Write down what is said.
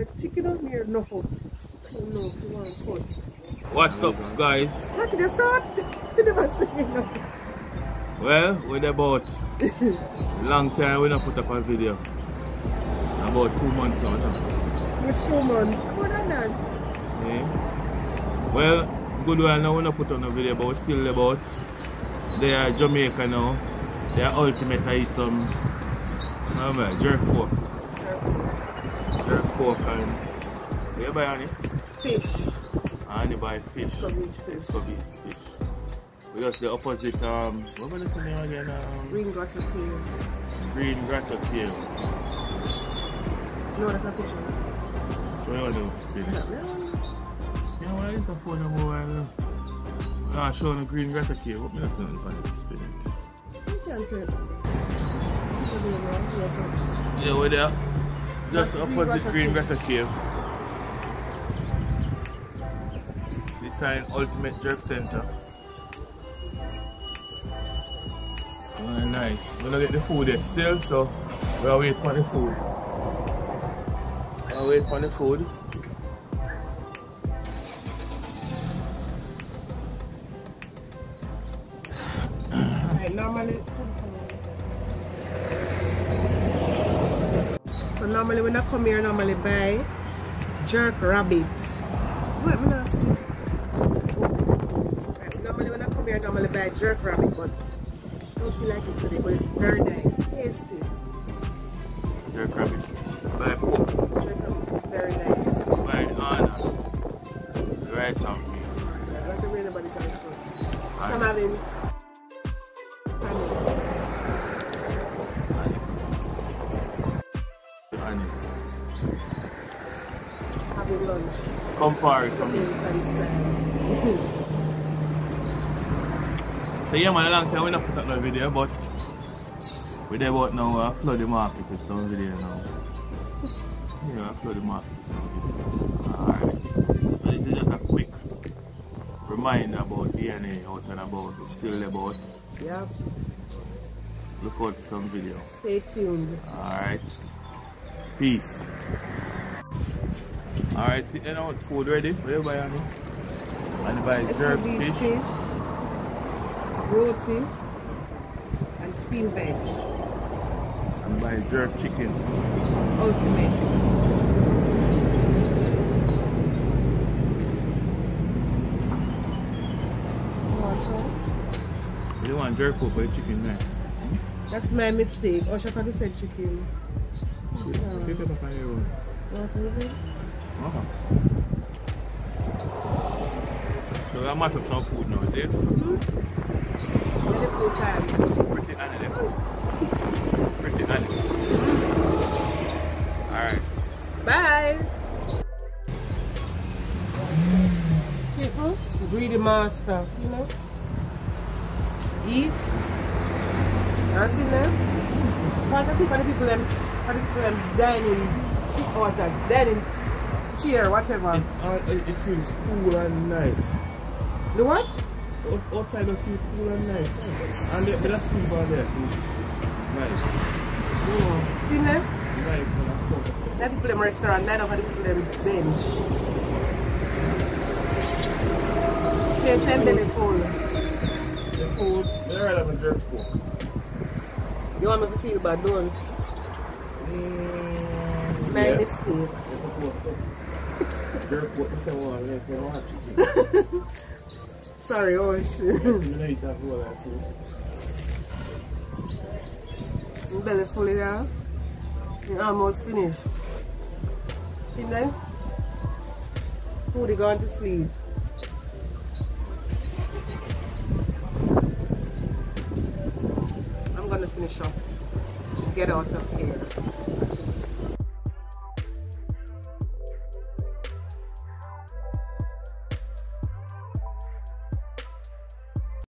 You're ticking up here, no foot. No, you want foot. What's up, guys? Not to the start. You never see me now. Well, we're about long time we don't put up a video. About 2 months now. It's 2 months. More than that. Yeah. Well, good while now we don't put on a video, but we're still about. They are Jamaica now. They are ultimate item. Jerk pork. Jerk pork and what you buy on it? Fish. And you buy fish. Fish. Fish. We got the opposite what was the name again? Green grotto-tail. Green grotto-tail. No, that's not picture. So what do you do? Yeah, why is the phone a while? Ah, showing the green grotto-tail. What means nothing for the spinach? You can't say it. Yeah, we're there. Just opposite green grotto-tail. This sign Ultimate Jerk Center. Oh, nice. We're gonna get the food there still, so we'll wait for the food. I'll wait for the food. Right, normally when I come here, normally buy jerk rabbit. What am I not saying? Right, normally when I come here, normally buy jerk rabbit, but I don't feel like it today, but it's very nice, tasty. Jerk rabbit. Buy pork. Jerk rabbit is very nice. Buy honor. Right some meat. That's the way nobody can say. I'm having having lunch. Compare it from me. So yeah man, a long time we not put up no video, but we're there about now flood the market with some video now. Yeah, flood the market with some video. Alright. So this is just a quick reminder about DNA out and about, it's still about. Yep. Look out for some video. Stay tuned. Alright. Peace. Alright, so you know food ready? What do you buy on it? And you buy jerk fish, roti, and steamed veg. and buy jerk chicken. Ultimate. You don't want jerk pork or chicken there? That's my mistake. Oh, Shaka said chicken. Pick it up on your own. So that much of some food now, is it? Pretty animal. Pretty animal. Alright. Bye. People, greedy master. See now? Eat. And see now? Because I see for the people them dining, sit out that dining chair, whatever. It feels cool and nice. The what? Outside does feel cool and nice. And the sleep out there too. Nice. Oh. See now? Nice. That people them restaurant, that over the people them bench. Say send belly full. The food, they're right up in jerk pork. You want me to feel bad, don't? My mistake. Jerk pork, you say one, let's go watch it. Sorry, oh shit. Belly full now. You almost finished. See now? Food is going to sleep. I'm gonna finish up. Get out of here.